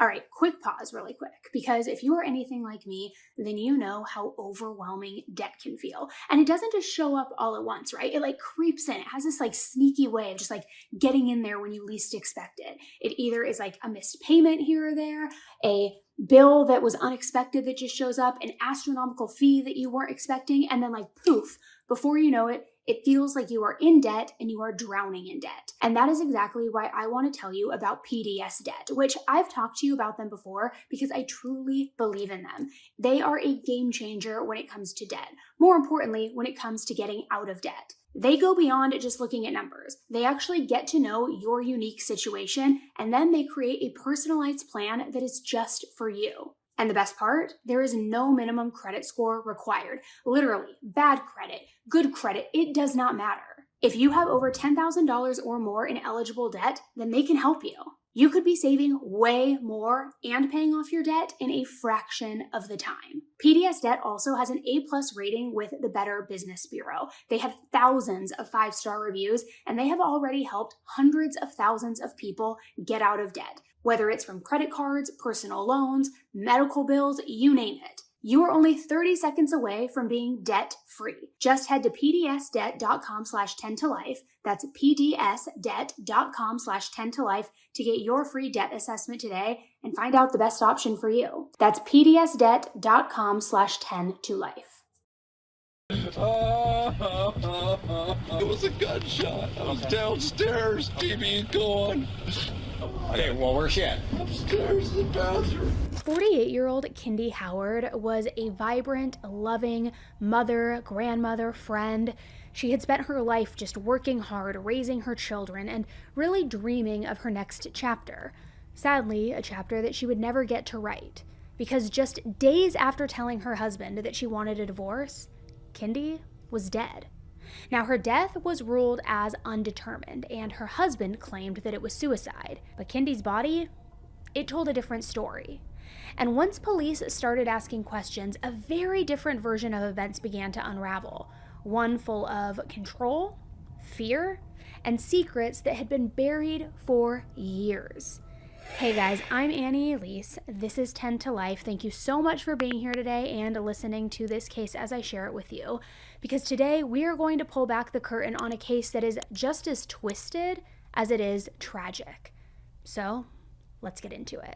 All right, quick pause really quick, because if you are anything like me, then you know how overwhelming debt can feel. And it doesn't just show up all at once, right? It like creeps in. It has this like sneaky way of just like getting in there when you least expect it. It either is like a missed payment here or there, a bill that was unexpected that just shows up, an astronomical fee that you weren't expecting, and then like poof, before you know it, it feels like you are in debt and you are drowning in debt. And that is exactly why I want to tell you about PDS debt, which I've talked to you about them before because I truly believe in them. They are a game changer when it comes to debt. More importantly, when it comes to getting out of debt. They go beyond just looking at numbers. They actually get to know your unique situation, and then they create a personalized plan that is just for you. And the best part, there is no minimum credit score required. Literally, bad credit, good credit, it does not matter. If you have over $10,000 or more in eligible debt, then they can help you. You could be saving way more and paying off your debt in a fraction of the time. PDS Debt also has an A+ rating with the Better Business Bureau. They have thousands of 5-star reviews, and they have already helped hundreds of thousands of people get out of debt. Whether it's from credit cards, personal loans, medical bills, you name it. You are only 30 seconds away from being debt-free. Just head to pdsdebt.com/10tolife. That's pdsdebt.com/10tolife to get your free debt assessment today and find out the best option for you. That's pdsdebt.com/10tolife. It was a gunshot. I was downstairs. TV's going. Okay, well, where's she at? Upstairs in the bathroom. 48-year-old Kendy Howard was a vibrant, loving mother, grandmother, friend. She had spent her life just working hard, raising her children, and really dreaming of her next chapter. Sadly, a chapter that she would never get to write, because just days after telling her husband that she wanted a divorce, Kendy was dead. Now, her death was ruled as undetermined, and her husband claimed that it was suicide. But Kendy's body, it told a different story. And once police started asking questions, a very different version of events began to unravel. One full of control, fear, and secrets that had been buried for years. Hey guys, I'm Elise. This is 10 to Life. Thank you so much for being here today and listening to this case as I share it with you. Because today we are going to pull back the curtain on a case that is just as twisted as it is tragic. So, let's get into it.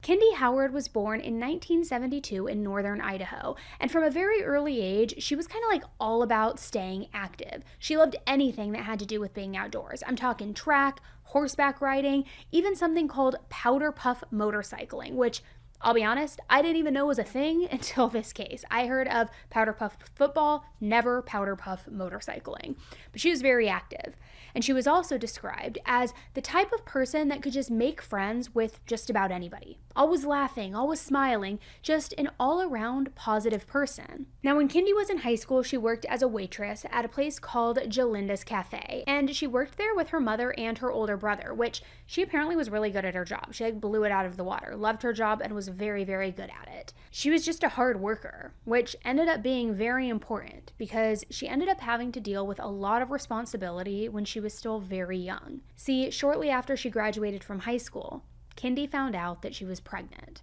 Kendy Howard was born in 1972 in northern Idaho, and from a very early age, she was kind of like all about staying active. She loved anything that had to do with being outdoors. I'm talking track, horseback riding, even something called powder puff motorcycling, which, I'll be honest, I didn't even know was a thing until this case. I heard of powder puff football, never powder puff motorcycling. But she was very active. And she was also described as the type of person that could just make friends with just about anybody. Always laughing, always smiling, just an all-around positive person. Now, when Kendy was in high school, she worked as a waitress at a place called Jalinda's Cafe. And she worked there with her mother and her older brother, which she apparently was really good at her job. She like blew it out of the water, loved her job, and was very, very good at it. She was just a hard worker, which ended up being very important because she ended up having to deal with a lot of responsibility when she was still very young. See, shortly after she graduated from high school, Kendy found out that she was pregnant.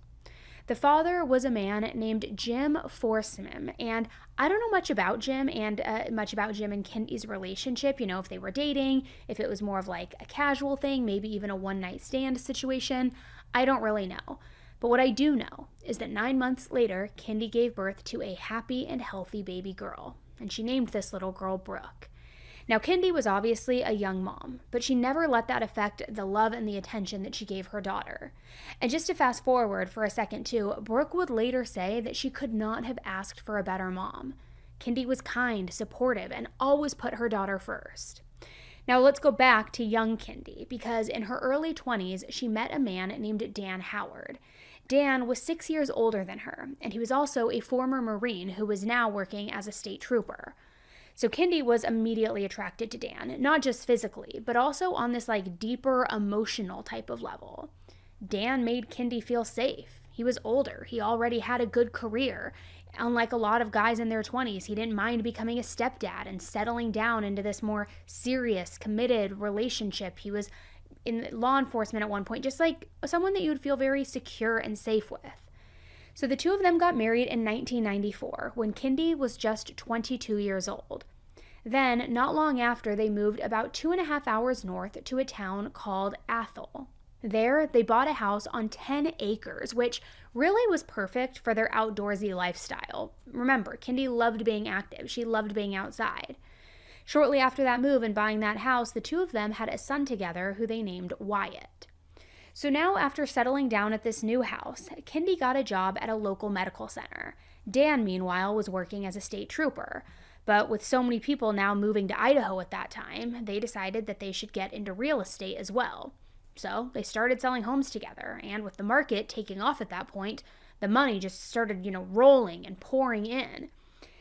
The father was a man named Jim Forsman, and I don't know much about Jim and much about Jim and Kendy's relationship, you know, if they were dating, if it was more of like a casual thing, maybe even a one-night stand situation. I don't really know. But what I do know is that 9 months later, Kendy gave birth to a happy and healthy baby girl, and she named this little girl Brooke. Now, Kendy was obviously a young mom, but she never let that affect the love and the attention that she gave her daughter. And just to fast forward for a second too, Brooke would later say that she could not have asked for a better mom. Kendy was kind, supportive, and always put her daughter first. Now let's go back to young Kendy, because in her early 20s, she met a man named Dan Howard. Dan was 6 years older than her, and he was also a former Marine who was now working as a state trooper. So Kendy was immediately attracted to Dan, not just physically, but also on this like deeper emotional type of level. Dan made Kendy feel safe. He was older. He already had a good career. Unlike a lot of guys in their 20s, he didn't mind becoming a stepdad and settling down into this more serious, committed relationship. He was in law enforcement at one point, just like someone that you would feel very secure and safe with. So the two of them got married in 1994 when Kendy was just 22 years old. Then, not long after, they moved about 2.5 hours north to a town called Athol. There, they bought a house on 10 acres, which really was perfect for their outdoorsy lifestyle. Remember, Kendy loved being active. She loved being outside. Shortly after that move and buying that house, the two of them had a son together who they named Wyatt. So now, after settling down at this new house, Kendy got a job at a local medical center. Dan, meanwhile, was working as a state trooper. But with so many people now moving to Idaho at that time, they decided that they should get into real estate as well. So they started selling homes together, and with the market taking off at that point, the money just started, rolling and pouring in.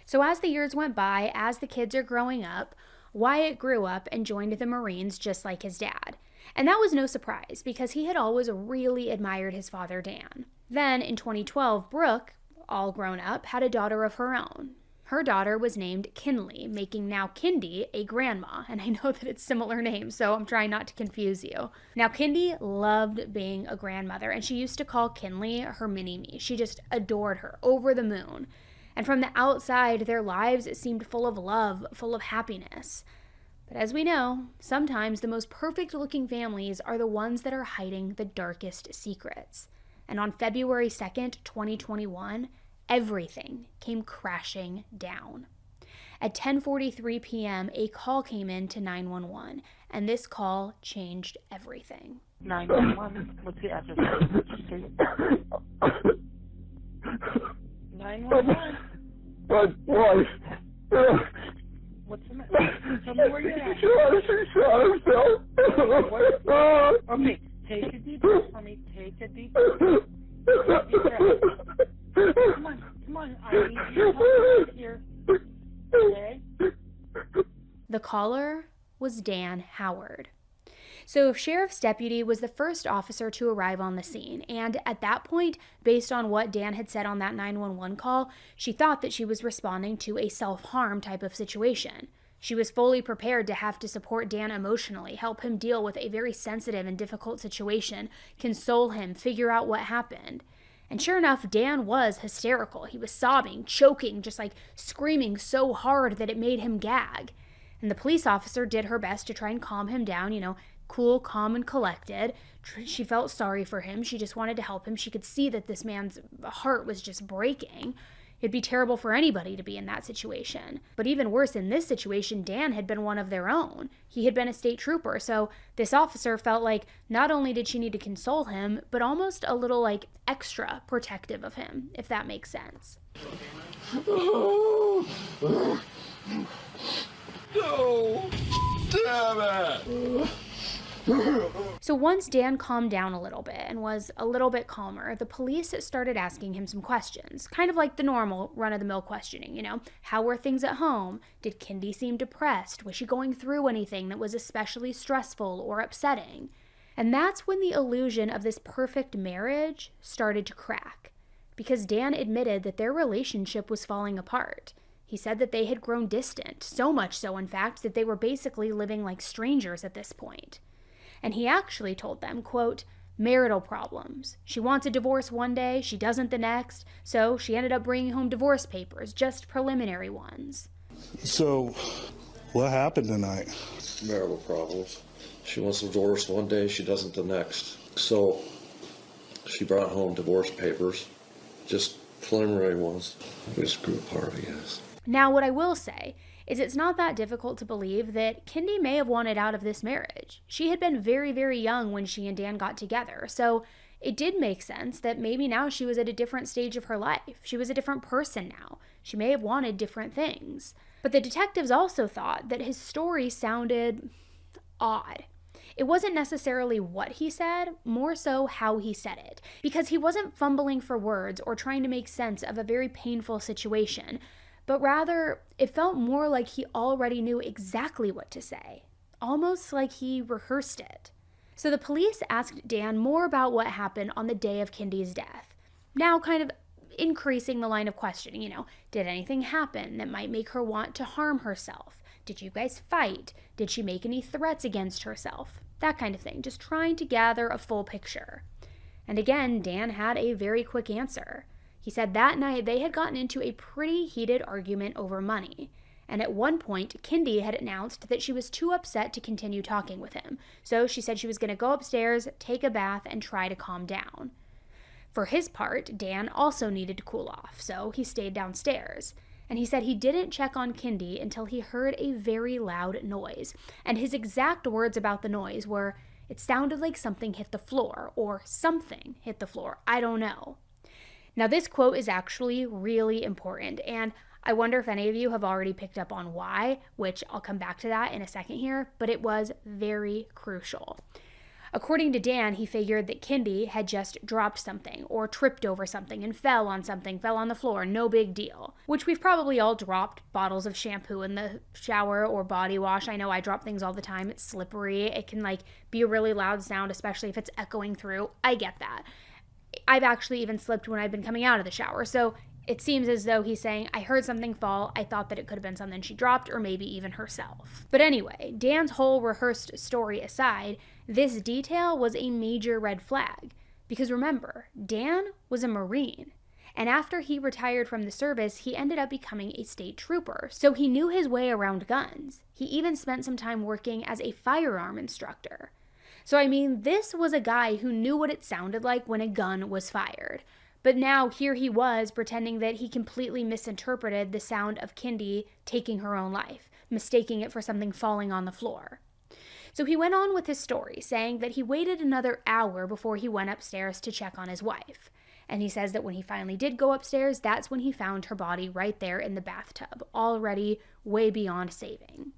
So as the years went by, as the kids are growing up, Wyatt grew up and joined the Marines just like his dad. And that was no surprise, because he had always really admired his father, Dan. Then, in 2012, Brooke, all grown up, had a daughter of her own. Her daughter was named Kinley, making now Kendy a grandma, and I know that it's similar names, so I'm trying not to confuse you. Now, Kendy loved being a grandmother, and she used to call Kinley her mini-me. She just adored her, over the moon. And from the outside, their lives seemed full of love, full of happiness. But as we know, sometimes the most perfect-looking families are the ones that are hiding the darkest secrets. And on February 2nd, 2021, everything came crashing down. At 10:43 p.m., a call came in to 911, and this call changed everything. 911, what's the address? 911. My wife. What's the matter? Tell me where you're at. She shot herself. Okay, take a deep breath for me. Take a deep breath. Come on. I need your help here. Okay? The caller was Dan Howard. So Sheriff's deputy was the first officer to arrive on the scene, and at that point, based on what Dan had said on that 911 call, she thought that she was responding to a self-harm type of situation. She was fully prepared to have to support Dan emotionally, help him deal with a very sensitive and difficult situation, console him, figure out what happened. And sure enough, Dan was hysterical. He was sobbing, choking, just like screaming so hard that it made him gag. And the police officer did her best to try and calm him down, cool, calm, and collected. She felt sorry for him. She just wanted to help him. She could see that this man's heart was just breaking. It'd be terrible for anybody to be in that situation. But even worse, in this situation, Dan had been one of their own. He had been a state trooper, so this officer felt like not only did she need to console him, but almost a little extra protective of him, if that makes sense. No! Damn it! So once Dan calmed down a little bit and was a little bit calmer, the police started asking him some questions, kind of like the normal run-of-the-mill questioning, How were things at home? Did Kendy seem depressed? Was she going through anything that was especially stressful or upsetting? And that's when the illusion of this perfect marriage started to crack, because Dan admitted that their relationship was falling apart. He said that they had grown distant, so much so, in fact, that they were basically living like strangers at this point. And he actually told them, quote, marital problems. She wants a divorce one day, she doesn't the next, so she ended up bringing home divorce papers, just preliminary ones. So, what happened tonight? Marital problems. She wants a divorce one day, she doesn't the next. So, she brought home divorce papers, just preliminary ones. We just grew apart, I guess. Now, what I will say is it's not that difficult to believe that Kendy may have wanted out of this marriage. She had been very, very young when she and Dan got together, so it did make sense that maybe now she was at a different stage of her life. She was a different person now. She may have wanted different things. But the detectives also thought that his story sounded odd. It wasn't necessarily what he said, more so how he said it, because he wasn't fumbling for words or trying to make sense of a very painful situation, but rather it felt more like he already knew exactly what to say, almost like he rehearsed it. So the police asked Dan more about what happened on the day of Kendy's death. Now kind of increasing the line of questioning. Did anything happen that might make her want to harm herself? Did you guys fight? Did she make any threats against herself? That kind of thing, just trying to gather a full picture. And again, Dan had a very quick answer. He said that night they had gotten into a pretty heated argument over money. And at one point, Kendy had announced that she was too upset to continue talking with him. So she said she was going to go upstairs, take a bath, and try to calm down. For his part, Dan also needed to cool off, so he stayed downstairs. And he said he didn't check on Kendy until he heard a very loud noise. And his exact words about the noise were, "It sounded like something hit the floor," or "something hit the floor. I don't know." Now, this quote is actually really important, and I wonder if any of you have already picked up on why, which I'll come back to that in a second here, but it was very crucial. According to Dan, he figured that Kendy had just dropped something or tripped over something and fell on the floor, no big deal. Which we've probably all dropped bottles of shampoo in the shower or body wash. I know I drop things all the time. It's slippery. It can be a really loud sound, especially if it's echoing through. I get that. I've actually even slipped when I've been coming out of the shower. So it seems as though he's saying, I heard something fall. I thought that it could have been something she dropped or maybe even herself. But anyway, Dan's whole rehearsed story aside, this detail was a major red flag. Because remember, Dan was a Marine. And after he retired from the service, he ended up becoming a state trooper. So he knew his way around guns. He even spent some time working as a firearm instructor. So this was a guy who knew what it sounded like when a gun was fired. But now here he was pretending that he completely misinterpreted the sound of Kendy taking her own life, mistaking it for something falling on the floor. So he went on with his story, saying that he waited another hour before he went upstairs to check on his wife. And he says that when he finally did go upstairs, that's when he found her body right there in the bathtub, already way beyond saving.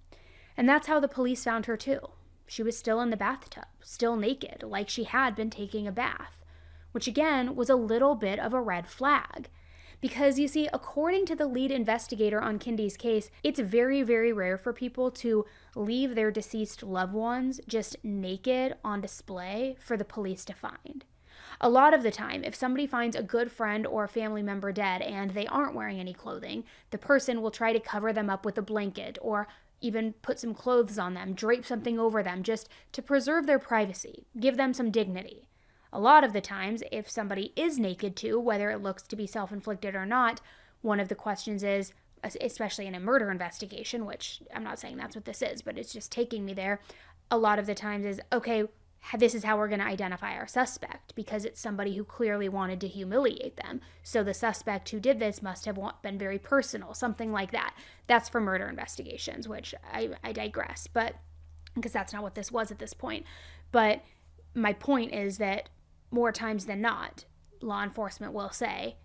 And that's how the police found her too. She was still in the bathtub, still naked, like she had been taking a bath. Which again was a little bit of a red flag. Because you see, according to the lead investigator on Kendy's case, it's very, very rare for people to leave their deceased loved ones just naked on display for the police to find. A lot of the time, if somebody finds a good friend or a family member dead and they aren't wearing any clothing, the person will try to cover them up with a blanket or even put some clothes on them, drape something over them just to preserve their privacy, give them some dignity. A lot of the times, if somebody is naked too, whether it looks to be self-inflicted or not, one of the questions is, especially in a murder investigation, which I'm not saying that's what this is, but it's just taking me there, a lot of the times is, okay, this is how we're going to identify our suspect, because it's somebody who clearly wanted to humiliate them. So the suspect who did this must have been very personal, something like that. That's for murder investigations, which I digress, but because that's not what this was at this point. But my point is that more times than not, law enforcement will say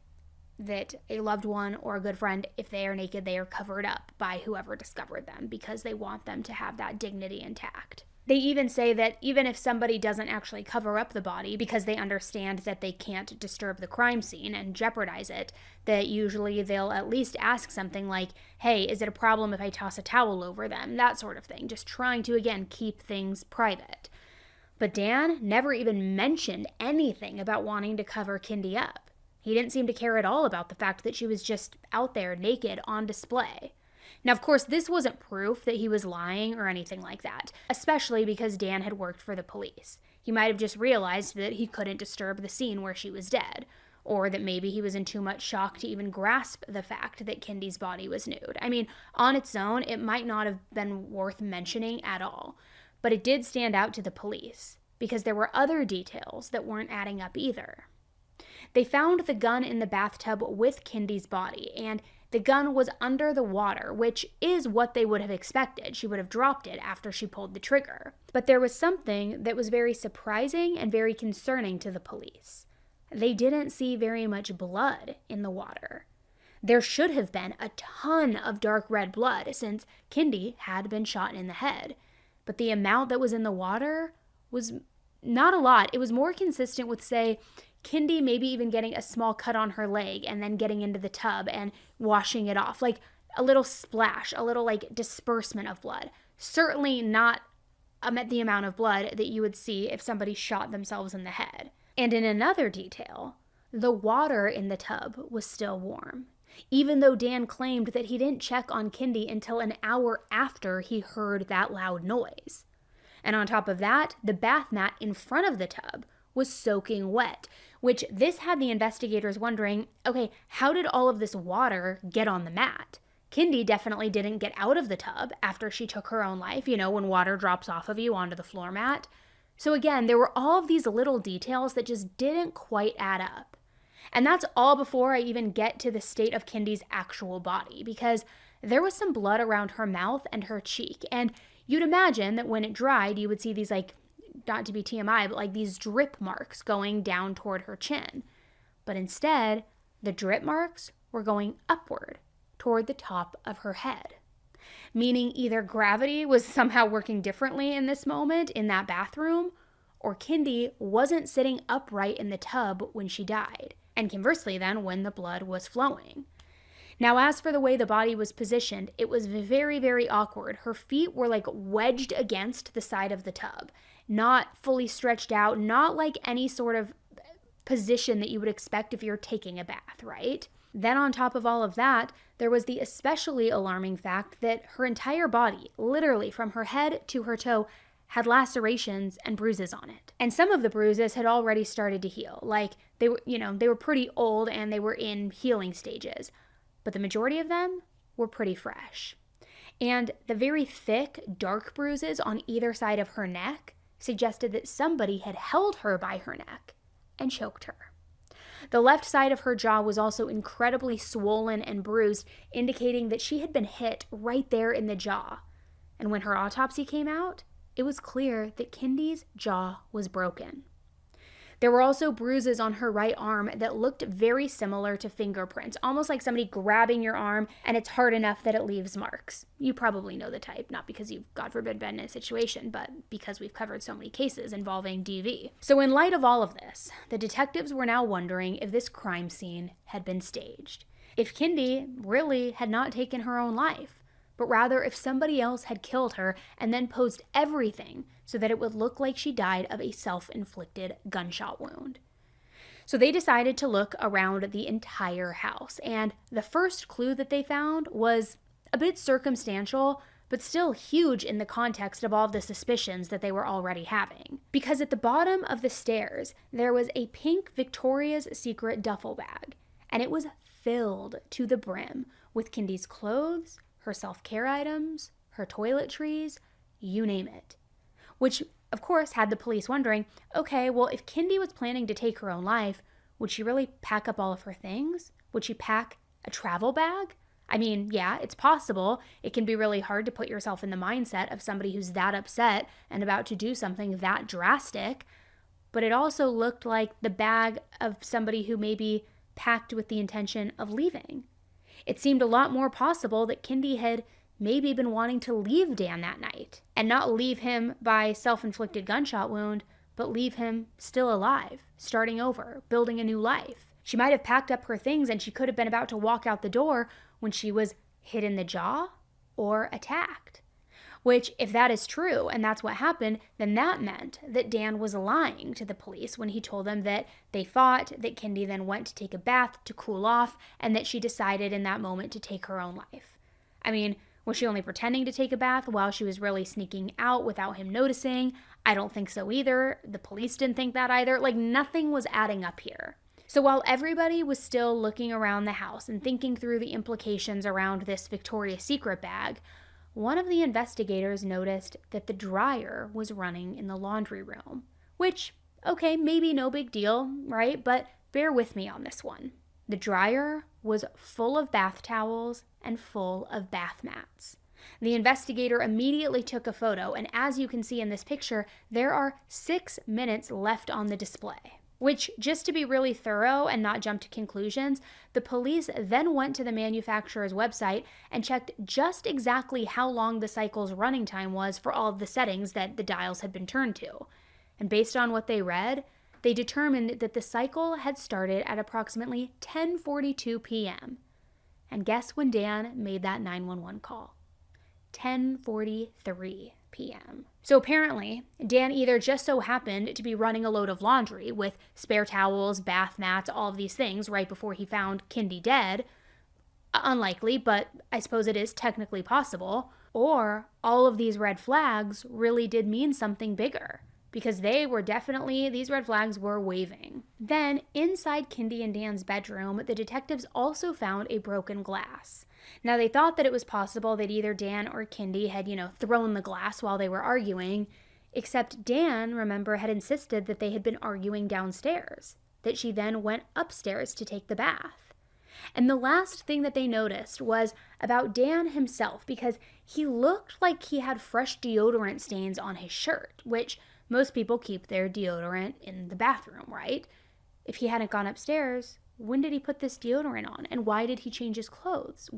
that a loved one or a good friend, if they are naked, they are covered up by whoever discovered them because they want them to have that dignity intact. They even say that even if somebody doesn't actually cover up the body because they understand that they can't disturb the crime scene and jeopardize it, that usually they'll at least ask something like, hey, is it a problem if I toss a towel over them? That sort of thing, just trying to, again, keep things private. But Dan never even mentioned anything about wanting to cover Kendy up. He didn't seem to care at all about the fact that she was just out there naked on display. Now, of course, this wasn't proof that he was lying or anything like that, especially because Dan had worked for the police. He might have just realized that he couldn't disturb the scene where she was dead, or that maybe he was in too much shock to even grasp the fact that Kendy's body was nude. On its own, it might not have been worth mentioning at all. But it did stand out to the police, because there were other details that weren't adding up either. They found the gun in the bathtub with Kendy's body, and the gun was under the water, which is what they would have expected. She would have dropped it after she pulled the trigger. But there was something that was very surprising and very concerning to the police. They didn't see very much blood in the water. There should have been a ton of dark red blood since Kendy had been shot in the head. But the amount that was in the water was not a lot. It was more consistent with, say, Kendy maybe even getting a small cut on her leg and then getting into the tub and washing it off. Like a little splash, a little disbursement of blood. Certainly not the amount of blood that you would see if somebody shot themselves in the head. And in another detail, the water in the tub was still warm, even though Dan claimed that he didn't check on Kendy until an hour after he heard that loud noise. And on top of that, the bath mat in front of the tub was soaking wet, which this had the investigators wondering, okay, how did all of this water get on the mat? Kendy definitely didn't get out of the tub after she took her own life, when water drops off of you onto the floor mat. So again, there were all of these little details that just didn't quite add up. And that's all before I even get to the state of Kendy's actual body, because there was some blood around her mouth and her cheek. And you'd imagine that when it dried, you would see these, not to be TMI, but these drip marks going down toward her chin. But instead, the drip marks were going upward toward the top of her head. Meaning either gravity was somehow working differently in this moment in that bathroom, or Kendy wasn't sitting upright in the tub when she died, and conversely then when the blood was flowing. Now, as for the way the body was positioned, it was very, very awkward. Her feet were wedged against the side of the tub, not fully stretched out, not like any sort of position that you would expect if you're taking a bath, right? Then on top of all of that, there was the especially alarming fact that her entire body, literally from her head to her toe, had lacerations and bruises on it. And some of the bruises had already started to heal. They were pretty old and they were in healing stages. But the majority of them were pretty fresh. And the very thick, dark bruises on either side of her neck suggested that somebody had held her by her neck and choked her. The left side of her jaw was also incredibly swollen and bruised, indicating that she had been hit right there in the jaw. And when her autopsy came out, it was clear that Kendy's jaw was broken. There were also bruises on her right arm that looked very similar to fingerprints, almost like somebody grabbing your arm and it's hard enough that it leaves marks. You probably know the type, not because you've, God forbid, been in a situation, but because we've covered so many cases involving DV. So in light of all of this, the detectives were now wondering if this crime scene had been staged. If Kendy really had not taken her own life, but rather if somebody else had killed her and then posed everything so that it would look like she died of a self-inflicted gunshot wound. So they decided to look around the entire house, and the first clue that they found was a bit circumstantial, but still huge in the context of all of the suspicions that they were already having. Because at the bottom of the stairs, there was a pink Victoria's Secret duffel bag, and it was filled to the brim with Kendy's clothes, her self-care items, her toiletries, you name it. Which, of course, had the police wondering, okay, well, if Kendy was planning to take her own life, would she really pack up all of her things? Would she pack a travel bag? I mean, yeah, it's possible. It can be really hard to put yourself in the mindset of somebody who's that upset and about to do something that drastic. But it also looked like the bag of somebody who maybe packed with the intention of leaving. It seemed a lot more possible that Kendy had maybe been wanting to leave Dan that night, and not leave him by self-inflicted gunshot wound, but leave him still alive, starting over, building a new life. She might have packed up her things and she could have been about to walk out the door when she was hit in the jaw or attacked. Which, if that is true, and that's what happened, then that meant that Dan was lying to the police when he told them that they fought, that Kendy then went to take a bath to cool off, and that she decided in that moment to take her own life. I mean, was she only pretending to take a bath while she was really sneaking out without him noticing? I don't think so either. The police didn't think that either. Nothing was adding up here. So while everybody was still looking around the house and thinking through the implications around this Victoria's Secret bag, one of the investigators noticed that the dryer was running in the laundry room. Which, okay, maybe no big deal, right? But bear with me on this one. The dryer was full of bath towels and full of bath mats. The investigator immediately took a photo, and as you can see in this picture, there are 6 minutes left on the display. Which, just to be really thorough and not jump to conclusions, the police then went to the manufacturer's website and checked just exactly how long the cycle's running time was for all of the settings that the dials had been turned to. And based on what they read, they determined that the cycle had started at approximately 10:42 p.m. And guess when Dan made that 911 call? 10:43 p.m. So apparently, Dan either just so happened to be running a load of laundry with spare towels, bath mats, all of these things right before he found Kendy dead. Unlikely, but I suppose it is technically possible. Or all of these red flags really did mean something bigger, because these red flags were waving. Then, inside Kendy and Dan's bedroom, the detectives also found a broken glass. Now, they thought that it was possible that either Dan or Kendy had, thrown the glass while they were arguing, except Dan, remember, had insisted that they had been arguing downstairs, that she then went upstairs to take the bath. And the last thing that they noticed was about Dan himself, because he looked like he had fresh deodorant stains on his shirt, which most people keep their deodorant in the bathroom, right? If he hadn't gone upstairs, when did he put this deodorant on? And why did he change his clothes?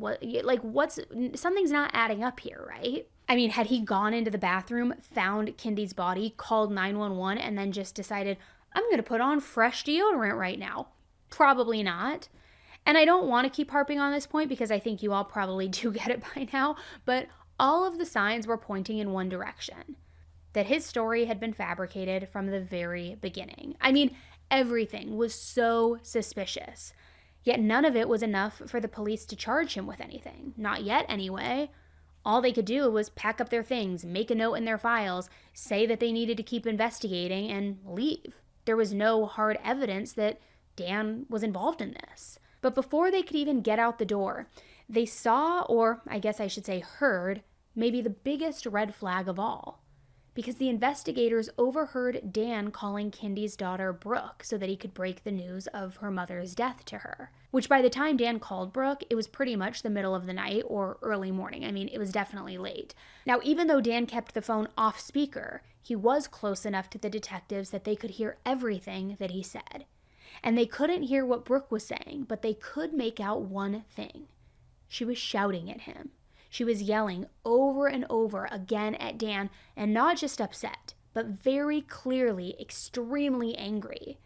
Something's not adding up here, right? I mean, had he gone into the bathroom, found Kendy's body, called 911, and then just decided, I'm going to put on fresh deodorant right now? Probably not. And I don't want to keep harping on this point because I think you all probably do get it by now, but all of the signs were pointing in one direction, that his story had been fabricated from the very beginning. I mean, everything was so suspicious, yet none of it was enough for the police to charge him with anything. Not yet, anyway. All they could do was pack up their things, make a note in their files, say that they needed to keep investigating, and leave. There was no hard evidence that Dan was involved in this. But before they could even get out the door, they saw, or I guess I should say heard, maybe the biggest red flag of all. Because the investigators overheard Dan calling Kendy's daughter Brooke so that he could break the news of her mother's death to her. Which by the time Dan called Brooke, it was pretty much the middle of the night or early morning. I mean, it was definitely late. Now, even though Dan kept the phone off speaker, he was close enough to the detectives that they could hear everything that he said. And they couldn't hear what Brooke was saying, but they could make out one thing. She was shouting at him. She was yelling over and over again at Dan, and not just upset, but very clearly extremely angry.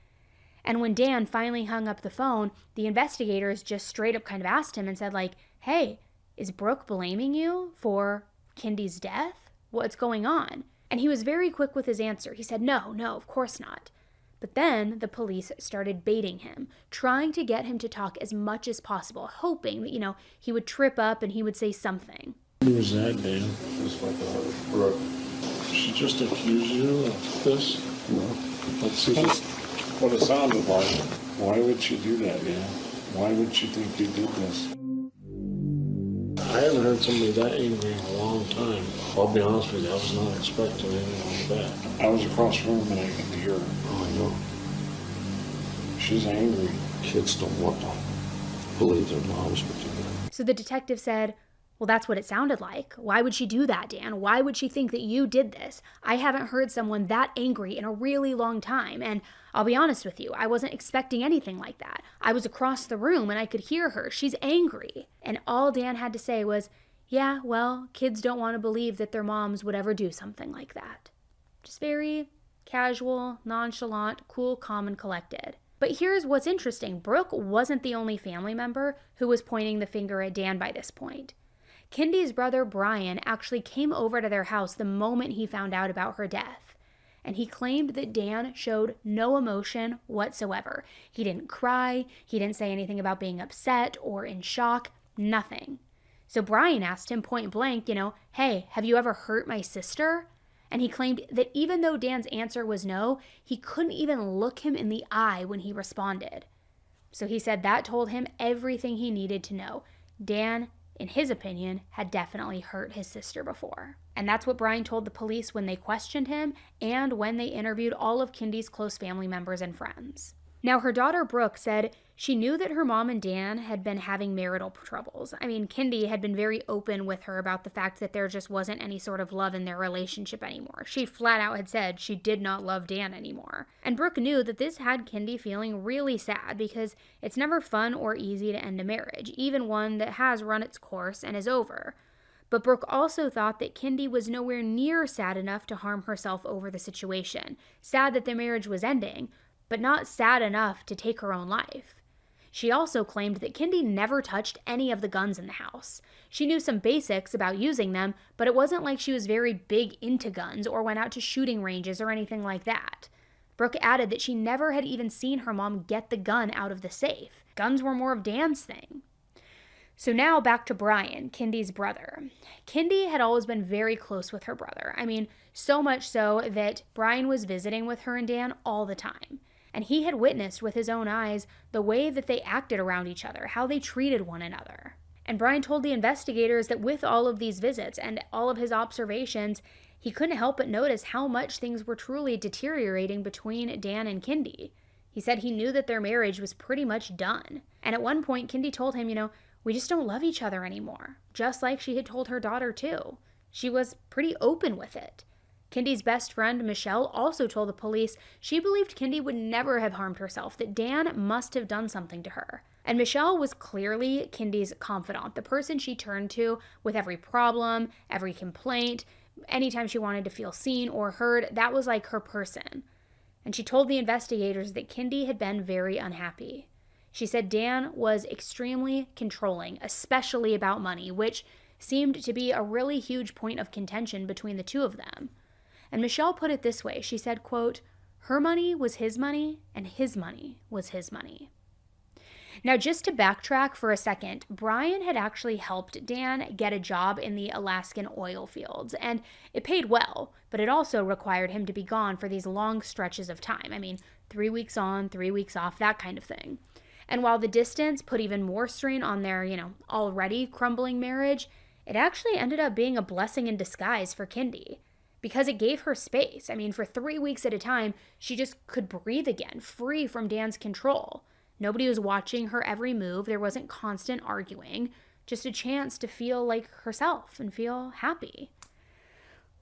And when Dan finally hung up the phone, the investigators just straight up kind of asked him and said, hey, is Brooke blaming you for Kendy's death? What's going on? And he was very quick with his answer. He said, no, of course not. But then the police started baiting him, trying to get him to talk as much as possible, hoping that, he would trip up and he would say something. Who was that, Dan? Just like Brooke. She just accused you of this? No. That's just what it sounded like. Why would she do that, Dan? Why would she think you did this? I haven't heard somebody that angry in a long time. I'll be honest with you, I was not expecting anything like that. I was across the room and I could hear her. Oh, I know. She's angry. Kids don't want to believe their moms would do that. So the detective said, well, that's what it sounded like. Why would she do that, Dan? Why would she think that you did this? I haven't heard someone that angry in a really long time. And I'll be honest with you, I wasn't expecting anything like that. I was across the room and I could hear her. She's angry. And all Dan had to say was, yeah, well, kids don't want to believe that their moms would ever do something like that. Just very casual, nonchalant, cool, calm, and collected. But here's what's interesting. Brooke wasn't the only family member who was pointing the finger at Dan by this point. Kendy's brother Brian actually came over to their house the moment he found out about her death. And he claimed that Dan showed no emotion whatsoever. He didn't cry, he didn't say anything about being upset or in shock, nothing. So Brian asked him point blank, hey, have you ever hurt my sister? And he claimed that even though Dan's answer was no, he couldn't even look him in the eye when he responded. So he said that told him everything he needed to know. Dan, in his opinion, had definitely hurt his sister before. And that's what Brian told the police when they questioned him and when they interviewed all of Kendy's close family members and friends. Now, her daughter Brooke said she knew that her mom and Dan had been having marital troubles. I mean, Kendy had been very open with her about the fact that there just wasn't any sort of love in their relationship anymore. She flat out had said she did not love Dan anymore. And Brooke knew that this had Kendy feeling really sad because it's never fun or easy to end a marriage, even one that has run its course and is over. But Brooke also thought that Kendy was nowhere near sad enough to harm herself over the situation. Sad that the marriage was ending, but not sad enough to take her own life. She also claimed that Kendy never touched any of the guns in the house. She knew some basics about using them, but it wasn't like she was very big into guns or went out to shooting ranges or anything like that. Brooke added that she never had even seen her mom get the gun out of the safe. Guns were more of Dan's thing. So now back to Brian, Kendy's brother. Kendy had always been very close with her brother. I mean, so much so that Brian was visiting with her and Dan all the time. And he had witnessed with his own eyes the way that they acted around each other, how they treated one another. And Brian told the investigators that with all of these visits and all of his observations, he couldn't help but notice how much things were truly deteriorating between Dan and Kendy. He said he knew that their marriage was pretty much done. And at one point, Kendy told him, we just don't love each other anymore. Just like she had told her daughter too. She was pretty open with it. Kendy's best friend, Michelle, also told the police she believed Kendy would never have harmed herself, that Dan must have done something to her. And Michelle was clearly Kendy's confidant, the person she turned to with every problem, every complaint, anytime she wanted to feel seen or heard. That was like her person. And she told the investigators that Kendy had been very unhappy. She said Dan was extremely controlling, especially about money, which seemed to be a really huge point of contention between the two of them. And Michelle put it this way. She said, quote, her money was his money and his money was his money. Now, just to backtrack for a second, Brian had actually helped Dan get a job in the Alaskan oil fields, and it paid well, but it also required him to be gone for these long stretches of time. I mean, 3 weeks on, 3 weeks off, that kind of thing. And while the distance put even more strain on their, already crumbling marriage, it actually ended up being a blessing in disguise for Kendy. Because it gave her space. I mean, for 3 weeks at a time, she just could breathe again, free from Dan's control. Nobody was watching her every move. There wasn't constant arguing. Just a chance to feel like herself and feel happy.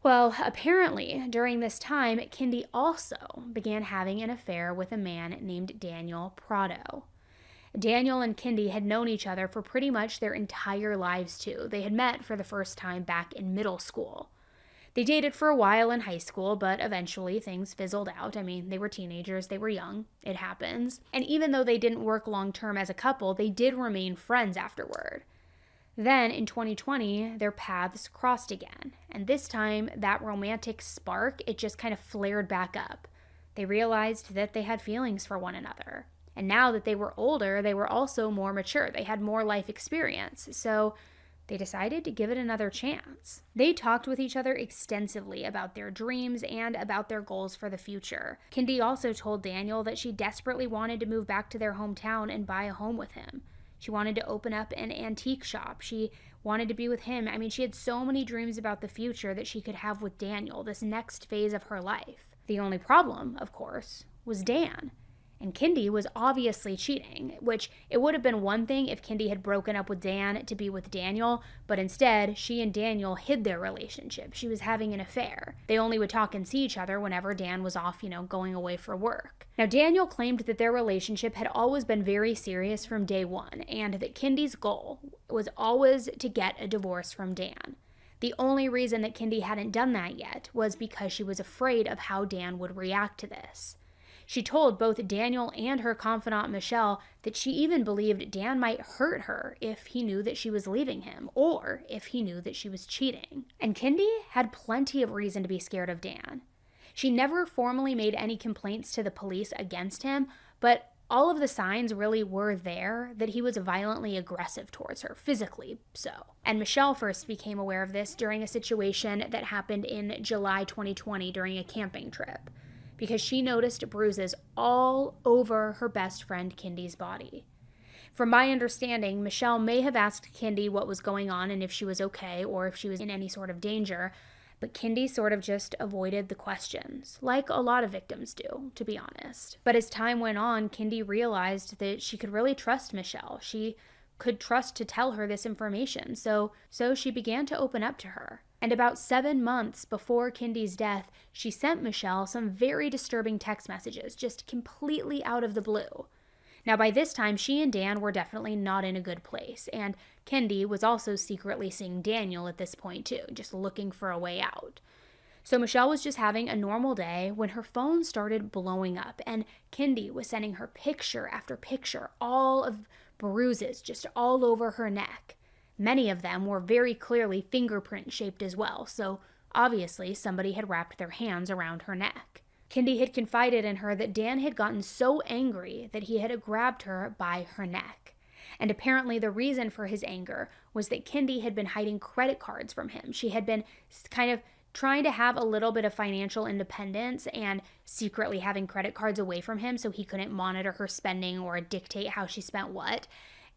Well, apparently, during this time, Kendy also began having an affair with a man named Daniel Prado. Daniel and Kendy had known each other for pretty much their entire lives, too. They had met for the first time back in middle school. They dated for a while in high school, but eventually things fizzled out. I mean, they were teenagers, they were young, it happens. And even though they didn't work long-term as a couple, they did remain friends afterward. Then, in 2020, their paths crossed again. And this time, that romantic spark, it just kind of flared back up. They realized that they had feelings for one another. And now that they were older, they were also more mature. They had more life experience. So they decided to give it another chance. They talked with each other extensively about their dreams and about their goals for the future. Kendy also told Daniel that she desperately wanted to move back to their hometown and buy a home with him. She wanted to open up an antique shop. She wanted to be with him. I mean, she had so many dreams about the future that she could have with Daniel, this next phase of her life. The only problem, of course, was Dan. And Kendy was obviously cheating, which it would have been one thing if Kendy had broken up with Dan to be with Daniel, but instead, she and Daniel hid their relationship. She was having an affair. They only would talk and see each other whenever Dan was off, going away for work. Now, Daniel claimed that their relationship had always been very serious from day one, and that Kendy's goal was always to get a divorce from Dan. The only reason that Kendy hadn't done that yet was because she was afraid of how Dan would react to this. She told both Daniel and her confidant Michelle that she even believed Dan might hurt her if he knew that she was leaving him, or if he knew that she was cheating. And Kendy had plenty of reason to be scared of Dan. She never formally made any complaints to the police against him, but all of the signs really were there that he was violently aggressive towards her, physically so. And Michelle first became aware of this during a situation that happened in July 2020 during a camping trip, because she noticed bruises all over her best friend Kendy's body. From my understanding, Michelle may have asked Kendy what was going on and if she was okay or if she was in any sort of danger, but Kendy sort of just avoided the questions, like a lot of victims do, to be honest. But as time went on, Kendy realized that she could really trust Michelle. She could trust to tell her this information, so she began to open up to her. And about 7 months before Kendy's death, she sent Michelle some very disturbing text messages, just completely out of the blue. Now, by this time, she and Dan were definitely not in a good place, and Kendy was also secretly seeing Daniel at this point too, just looking for a way out. So Michelle was just having a normal day when her phone started blowing up, and Kendy was sending her picture after picture, all of bruises just all over her neck. Many of them were very clearly fingerprint shaped as well, so obviously somebody had wrapped their hands around her neck. Kendy had confided in her that Dan had gotten so angry that he had grabbed her by her neck. And apparently the reason for his anger was that Kendy had been hiding credit cards from him. She had been kind of trying to have a little bit of financial independence and secretly having credit cards away from him so he couldn't monitor her spending or dictate how she spent what.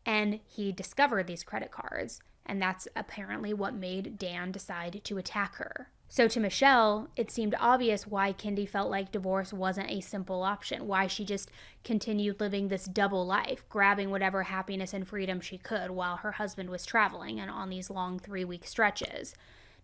And he discovered these credit cards, and that's apparently what made Dan decide to attack her. So to Michelle, it seemed obvious why Kendy felt like divorce wasn't a simple option, why she just continued living this double life, grabbing whatever happiness and freedom she could while her husband was traveling and on these long 3-week stretches.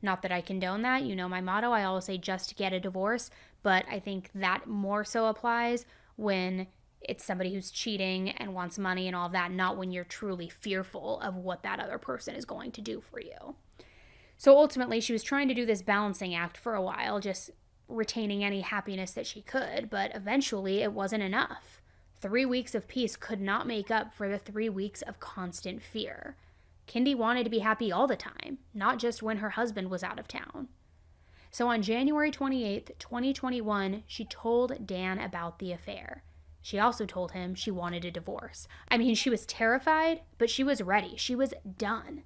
Not that I condone that. You know my motto. I always say just get a divorce. But I think that more so applies when it's somebody who's cheating and wants money and all that, not when you're truly fearful of what that other person is going to do for you. So ultimately, she was trying to do this balancing act for a while, just retaining any happiness that she could. But eventually, it wasn't enough. 3 weeks of peace could not make up for the 3 weeks of constant fear. Kendy wanted to be happy all the time, not just when her husband was out of town. So on January 28th, 2021, she told Dan about the affair. She also told him she wanted a divorce. I mean, she was terrified, but she was ready. She was done.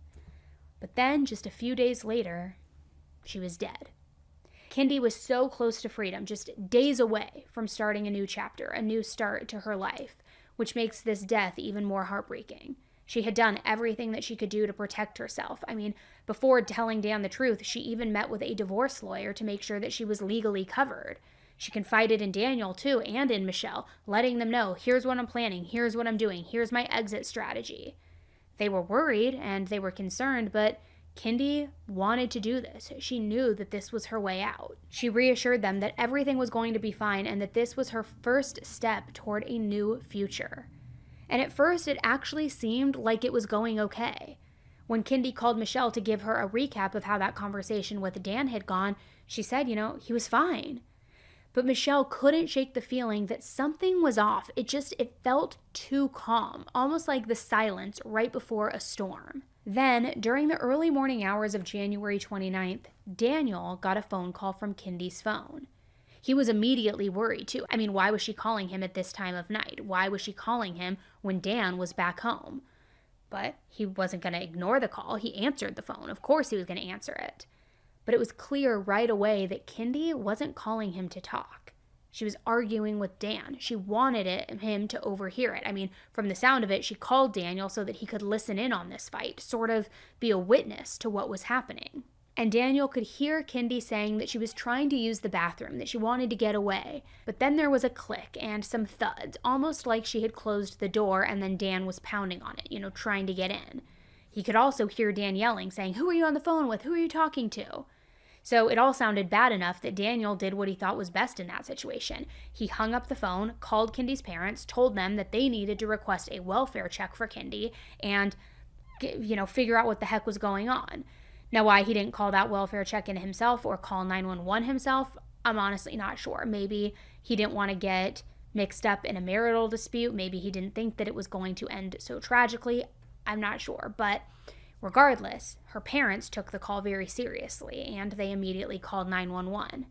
But then, just a few days later, she was dead. Kendy was so close to freedom, just days away from starting a new chapter, a new start to her life, which makes this death even more heartbreaking. She had done everything that she could do to protect herself. I mean, before telling Dan the truth, she even met with a divorce lawyer to make sure that she was legally covered. She confided in Daniel, too, and in Michelle, letting them know, here's what I'm planning, here's what I'm doing, here's my exit strategy. They were worried and they were concerned, but Kendy wanted to do this. She knew that this was her way out. She reassured them that everything was going to be fine and that this was her first step toward a new future. And at first, it actually seemed like it was going okay. When Kendy called Michelle to give her a recap of how that conversation with Dan had gone, she said, he was fine. But Michelle couldn't shake the feeling that something was off. It felt too calm, almost like the silence right before a storm. Then, during the early morning hours of January 29th, Daniel got a phone call from Kendy's phone. He was immediately worried, too. I mean, why was she calling him at this time of night? Why was she calling him when Dan was back home? But he wasn't going to ignore the call. He answered the phone. Of course he was going to answer it. But it was clear right away that Kendy wasn't calling him to talk. She was arguing with Dan. She wanted him to overhear it. I mean, from the sound of it, she called Daniel so that he could listen in on this fight, sort of be a witness to what was happening. And Daniel could hear Kendy saying that she was trying to use the bathroom, that she wanted to get away. But then there was a click and some thuds, almost like she had closed the door and then Dan was pounding on it, trying to get in. He could also hear Dan yelling, saying, "Who are you on the phone with? Who are you talking to?" So it all sounded bad enough that Daniel did what he thought was best in that situation. He hung up the phone, called Kendy's parents, told them that they needed to request a welfare check for Kendy and, figure out what the heck was going on. Now, why he didn't call that welfare check in himself or call 911 himself, I'm honestly not sure. Maybe he didn't want to get mixed up in a marital dispute. Maybe he didn't think that it was going to end so tragically. I'm not sure, but regardless, her parents took the call very seriously, and they immediately called 911.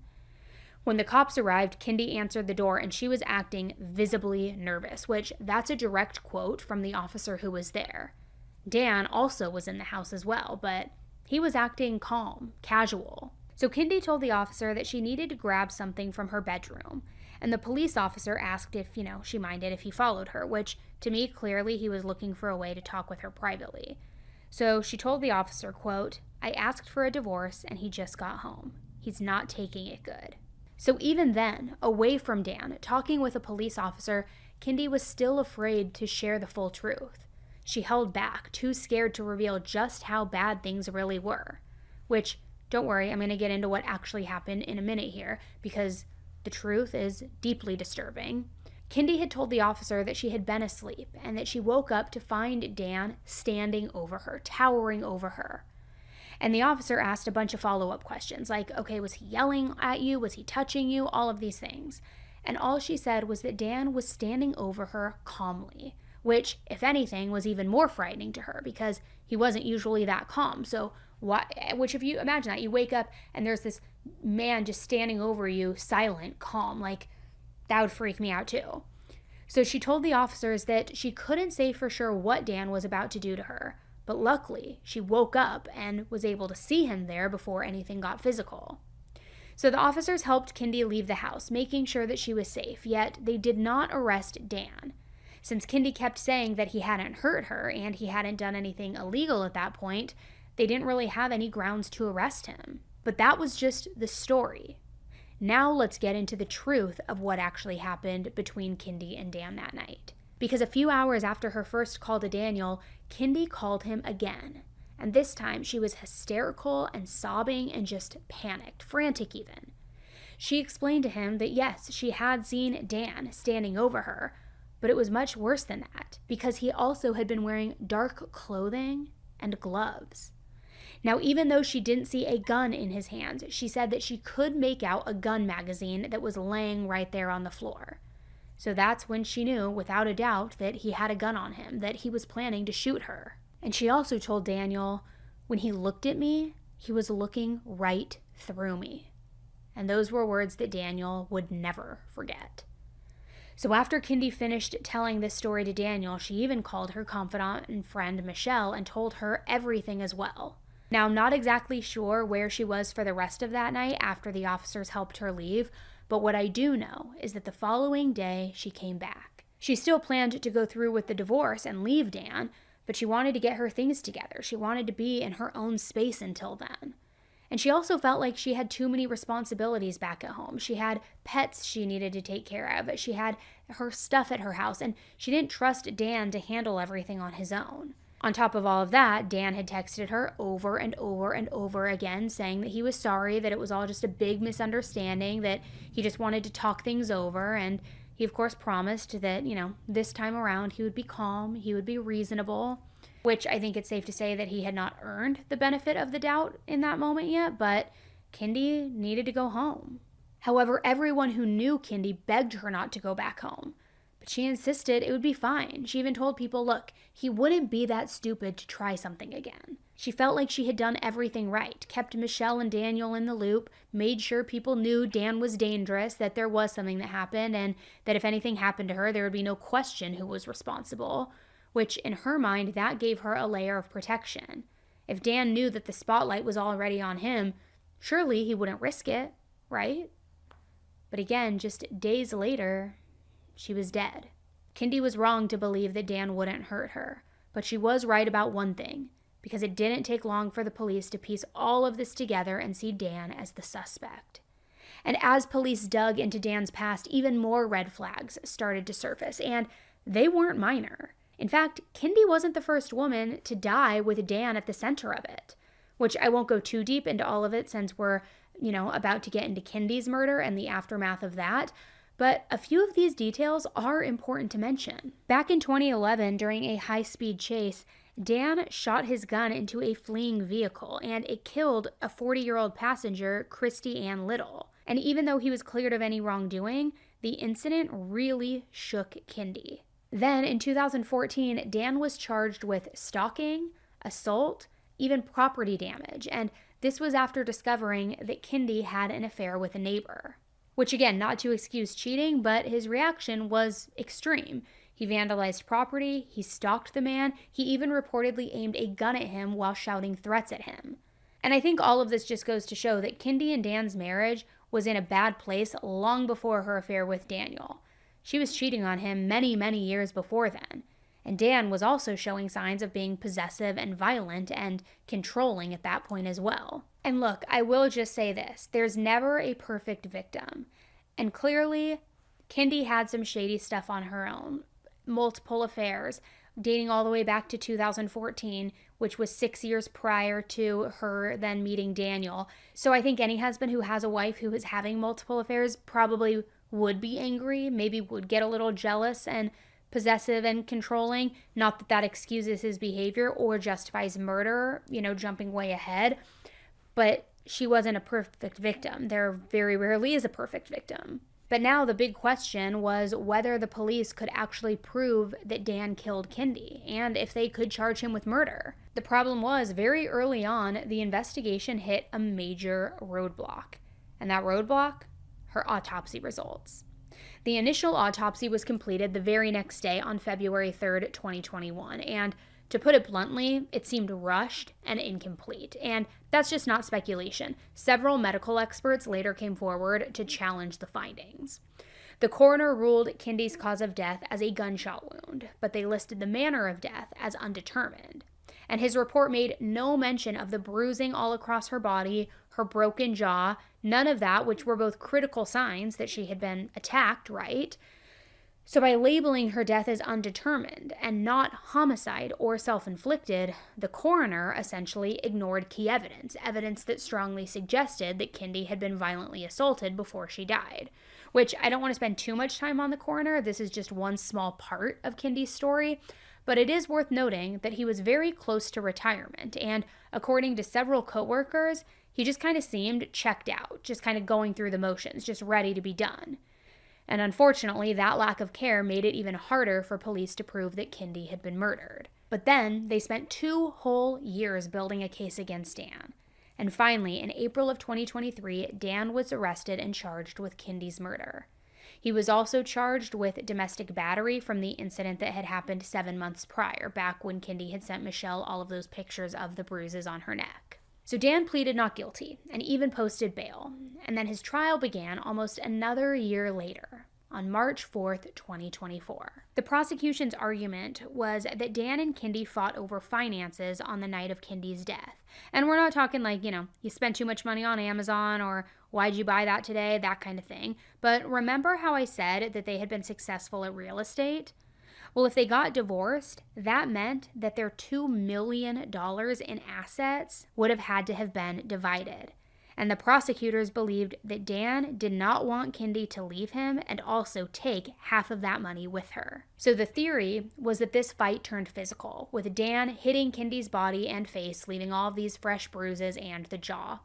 When the cops arrived, Kendy answered the door, and she was acting visibly nervous, which that's a direct quote from the officer who was there. Dan also was in the house as well, but he was acting calm, casual. So Kendy told the officer that she needed to grab something from her bedroom, and the police officer asked if, she minded if he followed her, which, to me, clearly he was looking for a way to talk with her privately. So she told the officer, quote, "I asked for a divorce and he just got home. He's not taking it good." So even then, away from Dan, talking with a police officer, Kendy was still afraid to share the full truth. She held back, too scared to reveal just how bad things really were. Which, don't worry, I'm going to get into what actually happened in a minute here, because the truth is deeply disturbing. Kendy had told the officer that she had been asleep and that she woke up to find Dan standing over her, towering over her. And the officer asked a bunch of follow-up questions like, okay, was he yelling at you? Was he touching you? All of these things. And all she said was that Dan was standing over her calmly, which, if anything, was even more frightening to her because he wasn't usually that calm. So which if you imagine that, you wake up and there's this man just standing over you, silent, calm, like that would freak me out too. So she told the officers that she couldn't say for sure what Dan was about to do to her, but luckily she woke up and was able to see him there before anything got physical. So the officers helped Kendy leave the house, making sure that she was safe, yet they did not arrest Dan. Since Kendy kept saying that he hadn't hurt her and he hadn't done anything illegal at that point, they didn't really have any grounds to arrest him. But that was just the story. Now let's get into the truth of what actually happened between Kendy and Dan that night. Because a few hours after her first call to Daniel, Kendy called him again. And this time she was hysterical and sobbing and just panicked, frantic even. She explained to him that yes, she had seen Dan standing over her, but it was much worse than that because he also had been wearing dark clothing and gloves. Now, even though she didn't see a gun in his hands, she said that she could make out a gun magazine that was laying right there on the floor. So that's when she knew, without a doubt, that he had a gun on him, that he was planning to shoot her. And she also told Daniel, when he looked at me, he was looking right through me. And those were words that Daniel would never forget. So after Kendy finished telling this story to Daniel, she even called her confidant and friend Michelle and told her everything as well. Now, I'm not exactly sure where she was for the rest of that night after the officers helped her leave, but what I do know is that the following day she came back. She still planned to go through with the divorce and leave Dan, but she wanted to get her things together. She wanted to be in her own space until then. And she also felt like she had too many responsibilities back at home. She had pets she needed to take care of. She had her stuff at her house, and she didn't trust Dan to handle everything on his own. On top of all of that, Dan had texted her over and over and over again saying that he was sorry, that it was all just a big misunderstanding, that he just wanted to talk things over, and he, of course, promised that, this time around he would be calm, he would be reasonable, which I think it's safe to say that he had not earned the benefit of the doubt in that moment yet, but Kendy needed to go home. However, everyone who knew Kendy begged her not to go back home, but she insisted it would be fine. She even told people, look, he wouldn't be that stupid to try something again. She felt like she had done everything right, kept Michelle and Daniel in the loop, made sure people knew Dan was dangerous, that there was something that happened, and that if anything happened to her, there would be no question who was responsible, which in her mind, that gave her a layer of protection. If Dan knew that the spotlight was already on him, surely he wouldn't risk it, right? But again, just days later, she was dead. Kendy was wrong to believe that Dan wouldn't hurt her, but she was right about one thing, because it didn't take long for the police to piece all of this together and see Dan as the suspect. And as police dug into Dan's past, even more red flags started to surface, and they weren't minor. In fact, Kendy wasn't the first woman to die with Dan at the center of it, which I won't go too deep into all of it since we're, about to get into Kendy's murder and the aftermath of that. But a few of these details are important to mention. Back in 2011, during a high-speed chase, Dan shot his gun into a fleeing vehicle, and it killed a 40-year-old passenger, Christy Ann Little. And even though he was cleared of any wrongdoing, the incident really shook Kendy. Then, in 2014, Dan was charged with stalking, assault, even property damage, and this was after discovering that Kendy had an affair with a neighbor. Which again, not to excuse cheating, but his reaction was extreme. He vandalized property, he stalked the man, he even reportedly aimed a gun at him while shouting threats at him. And I think all of this just goes to show that Kendy and Dan's marriage was in a bad place long before her affair with Daniel. She was cheating on him many, many years before then. And Dan was also showing signs of being possessive and violent and controlling at that point as well. And look, I will just say this, there's never a perfect victim. And clearly, Kendy had some shady stuff on her own. Multiple affairs, dating all the way back to 2014, which was 6 years prior to her then meeting Daniel. So I think any husband who has a wife who is having multiple affairs probably would be angry, maybe would get a little jealous, and possessive and controlling. Not that that excuses his behavior or justifies murder, jumping way ahead, but she wasn't a perfect victim. There very rarely is a perfect victim. But now the big question was whether the police could actually prove that Dan killed Kendy, and if they could charge him with murder. The problem was, very early on, the investigation hit a major roadblock. And that roadblock? Her autopsy results. The initial autopsy was completed the very next day on February 3rd, 2021, and to put it bluntly, it seemed rushed and incomplete, and that's just not speculation. Several medical experts later came forward to challenge the findings. The coroner ruled Kendy's cause of death as a gunshot wound, but they listed the manner of death as undetermined. And his report made no mention of the bruising all across her body, her broken jaw, none of that, which were both critical signs that she had been attacked, right? So by labeling her death as undetermined and not homicide or self-inflicted, the coroner essentially ignored key evidence that strongly suggested that Kendy had been violently assaulted before she died. Which, I don't want to spend too much time on the coroner, this is just one small part of Kendy's story, but it is worth noting that he was very close to retirement, and according to several co-workers, he just kind of seemed checked out, just kind of going through the motions, just ready to be done. And unfortunately, that lack of care made it even harder for police to prove that Kendy had been murdered. But then, they spent 2 whole years building a case against Dan. And finally, in April of 2023, Dan was arrested and charged with Kendy's murder. He was also charged with domestic battery from the incident that had happened 7 months prior, back when Kendy had sent Michelle all of those pictures of the bruises on her neck. So Dan pleaded not guilty and even posted bail, and then his trial began almost another year later, on March 4th, 2024. The prosecution's argument was that Dan and Kendy fought over finances on the night of Kendy's death. And we're not talking like, you spent too much money on Amazon or why'd you buy that today, that kind of thing. But remember how I said that they had been successful at real estate? Well, if they got divorced, that meant that their $2 million in assets would have had to have been divided. And the prosecutors believed that Dan did not want Kendy to leave him and also take half of that money with her. So the theory was that this fight turned physical, with Dan hitting Kendy's body and face, leaving all of these fresh bruises and the jaw,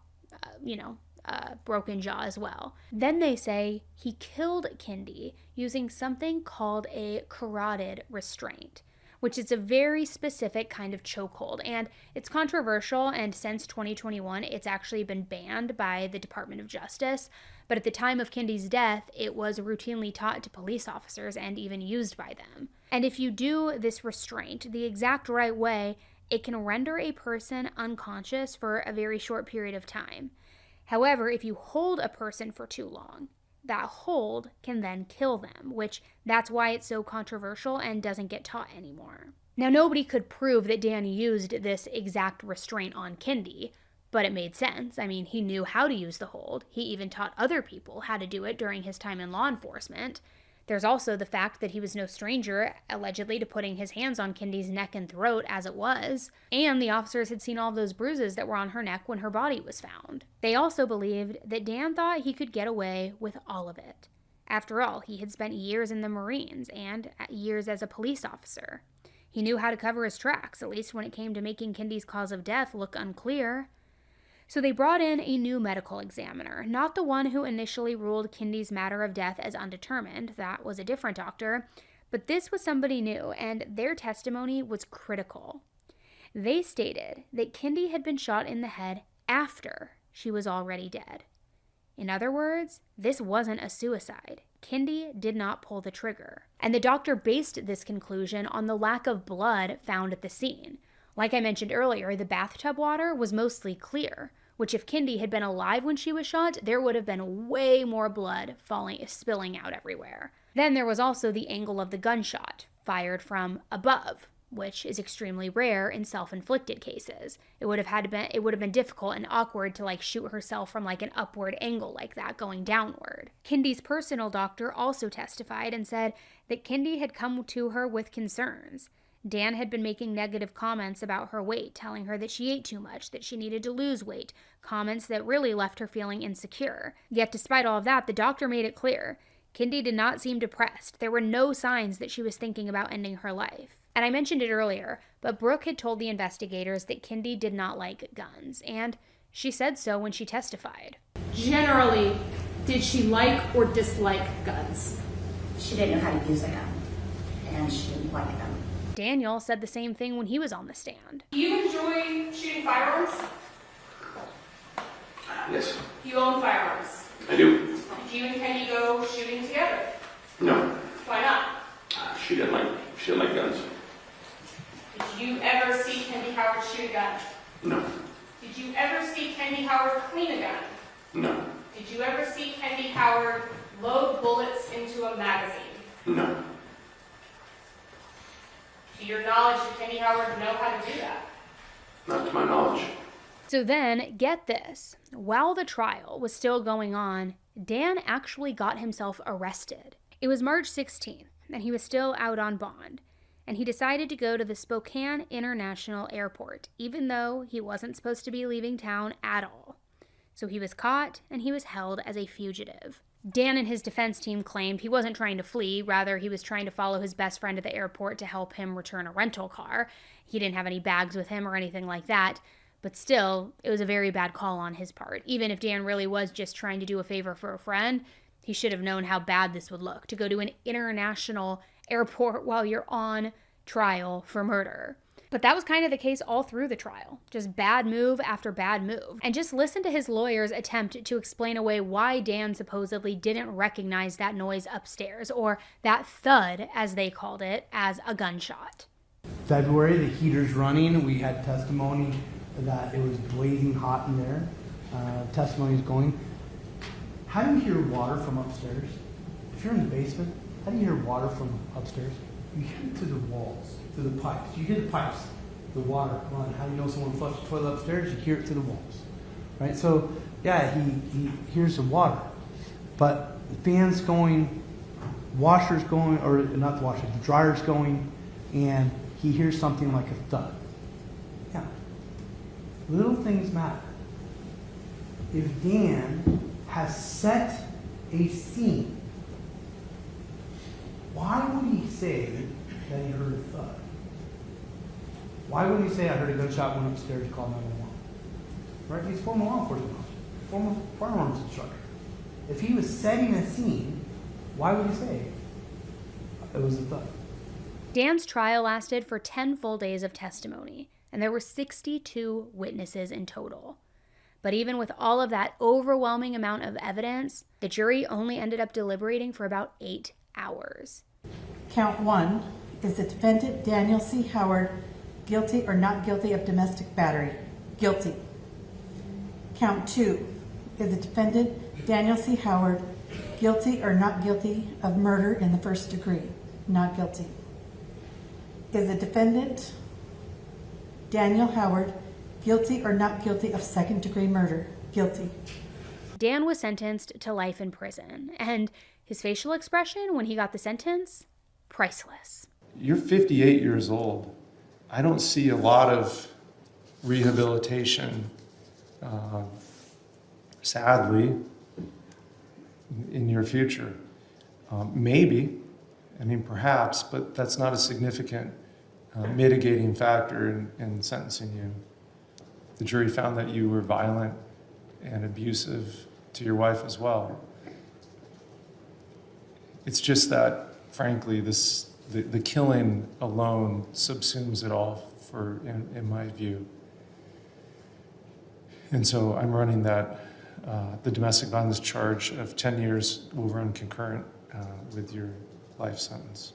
broken jaw as well. Then they say he killed Kendy using something called a carotid restraint, which is a very specific kind of chokehold, and it's controversial, and since 2021, it's actually been banned by the Department of Justice, but at the time of Kendy's death, it was routinely taught to police officers and even used by them. And if you do this restraint the exact right way, it can render a person unconscious for a very short period of time. However, if you hold a person for too long, that hold can then kill them, which that's why it's so controversial and doesn't get taught anymore. Now, nobody could prove that Dan used this exact restraint on Kendy, but it made sense. I mean, he knew how to use the hold. He even taught other people how to do it during his time in law enforcement. There's also the fact that he was no stranger, allegedly, to putting his hands on Kendy's neck and throat as it was, and the officers had seen all those bruises that were on her neck when her body was found. They also believed that Dan thought he could get away with all of it. After all, he had spent years in the Marines and years as a police officer. He knew how to cover his tracks, at least when it came to making Kendy's cause of death look unclear. So they brought in a new medical examiner, not the one who initially ruled Kendy's matter of death as undetermined. That was a different doctor. But this was somebody new, and their testimony was critical. They stated that Kendy had been shot in the head after she was already dead. In other words, this wasn't a suicide. Kendy did not pull the trigger. And the doctor based this conclusion on the lack of blood found at the scene. Like I mentioned earlier, the bathtub water was mostly clear, which if Kendy had been alive when she was shot, there would have been way more blood spilling out everywhere. Then there was also the angle of the gunshot, fired from above, which is extremely rare in self-inflicted cases. It would have been difficult and awkward to shoot herself from an upward angle like that going downward. Kendy's personal doctor also testified and said that Kendy had come to her with concerns. Dan had been making negative comments about her weight, telling her that she ate too much, that she needed to lose weight, comments that really left her feeling insecure. Yet despite all of that, the doctor made it clear Kendy did not seem depressed. There were no signs that she was thinking about ending her life. And I mentioned it earlier, but Brooke had told the investigators that Kendy did not like guns, and she said so when she testified. Generally, did she like or dislike guns? She didn't know how to use a gun, and she didn't like them. Daniel said the same thing when he was on the stand. Do you enjoy shooting firearms? Yes, Do you own firearms? I do. Do you and Kenny go shooting together? No, Why not? she didn't like guns. Did you ever see Kendy Howard shoot a gun? No, Did you ever see Kendy Howard clean a gun? no, Did you ever see Kendy Howard load bullets into a magazine? no, To your knowledge, did Kendy Howard know how to do that? not to my knowledge. So then, get this, while the trial was still going on, Dan actually got himself arrested. It was March 16th, and he was still out on bond, and he decided to go to the Spokane International Airport, even though he wasn't supposed to be leaving town at all. So he was caught, and he was held as a fugitive. Dan and his defense team claimed he wasn't trying to flee, rather he was trying to follow his best friend at the airport to help him return a rental car. He didn't have any bags with him or anything like that. But still, it was a very bad call on his part. Even if Dan really was just trying to do a favor for a friend, he should have known how bad this would look, to go to an international airport while you're on trial for murder. But that was kind of the case all through the trial. Just bad move after bad move. And just listen to his lawyer's attempt to explain away why Dan supposedly didn't recognize that noise upstairs, or that thud, as they called it, as a gunshot. February, the heater's running. We had testimony that it was blazing hot in there. Testimony is going. How do you hear water from upstairs? If you're in the basement, how do you hear water from upstairs? You hear it through the walls, through the pipes. You hear the pipes, the water run. How do you know someone flushed the toilet upstairs? You hear it through the walls, right? So, yeah, he hears the water. But the fan's going, washer's going, or not the washer, the dryer's going, and he hears something like a thud. Yeah. Little things matter. If Dan has set a scene, why would he say that he heard a thud? Why would he say, I heard a gunshot, went upstairs, called 911? Right? He's a former law enforcement officer, former firearms instructor. If he was setting a scene, why would he say it was a thud? Dan's trial lasted for 10 full days of testimony, and there were 62 witnesses in total. But even with all of that overwhelming amount of evidence, the jury only ended up deliberating for about 8 hours. Count 1, is the defendant Daniel C. Howard guilty or not guilty of domestic battery? Guilty. Count 2, is the defendant Daniel C. Howard guilty or not guilty of murder in the first degree? Not guilty. Is the defendant Daniel Howard guilty or not guilty of second-degree murder? Guilty. Dan was sentenced to life in prison, and his facial expression when he got the sentence, priceless. You're 58 years old. I don't see a lot of rehabilitation, sadly, in your future. Maybe, perhaps, but that's not a significant mitigating factor in sentencing you. The jury found that you were violent and abusive to your wife as well. It's just that, frankly, the killing alone subsumes it all, in my view. And so I'm running that, the domestic violence charge of 10 years will run concurrent with your life sentence.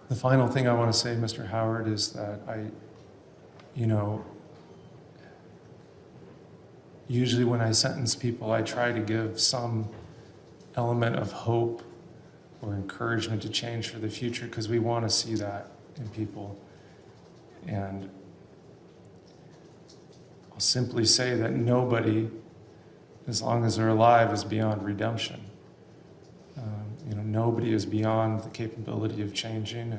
The final thing I want to say, Mr. Howard, is that usually when I sentence people, I try to give some element of hope or encouragement to change for the future, because we want to see that in people. And I'll simply say that nobody, as long as they're alive, is beyond redemption. Nobody is beyond the capability of changing,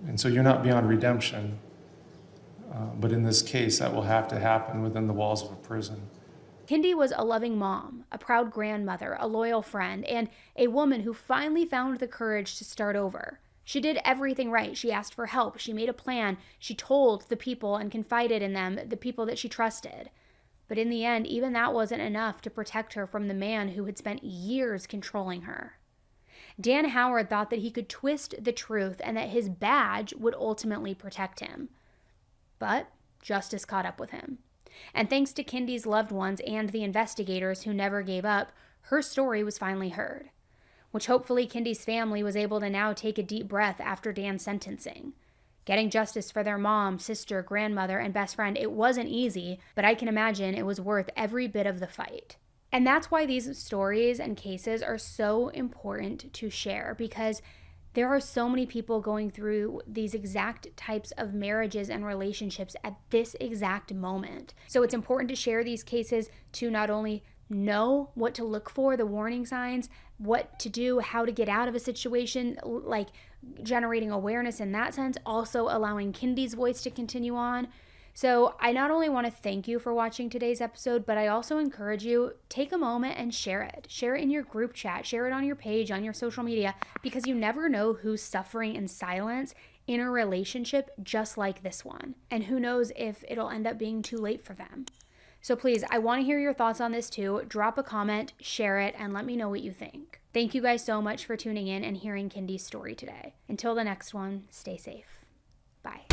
and so you're not beyond redemption. But in this case, that will have to happen within the walls of a prison. Kendy was a loving mom, a proud grandmother, a loyal friend, and a woman who finally found the courage to start over. She did everything right. She asked for help. She made a plan. She told the people and confided in them, the people that she trusted. But in the end, even that wasn't enough to protect her from the man who had spent years controlling her. Dan Howard thought that he could twist the truth and that his badge would ultimately protect him. But justice caught up with him. And thanks to Kendy's loved ones and the investigators who never gave up, her story was finally heard, which hopefully Kendy's family was able to now take a deep breath after Dan's sentencing. Getting justice for their mom, sister, grandmother, and best friend, it wasn't easy, but I can imagine it was worth every bit of the fight. And that's why these stories and cases are so important to share, because there are so many people going through these exact types of marriages and relationships at this exact moment. So it's important to share these cases to not only know what to look for, the warning signs, what to do, how to get out of a situation, like generating awareness in that sense, also allowing Kendy's voice to continue on. So I not only want to thank you for watching today's episode, but I also encourage you, take a moment and share it. Share it in your group chat, share it on your page, on your social media, because you never know who's suffering in silence in a relationship just like this one. And who knows if it'll end up being too late for them. So please, I want to hear your thoughts on this too. Drop a comment, share it, and let me know what you think. Thank you guys so much for tuning in and hearing Kendy's story today. Until the next one, stay safe. Bye.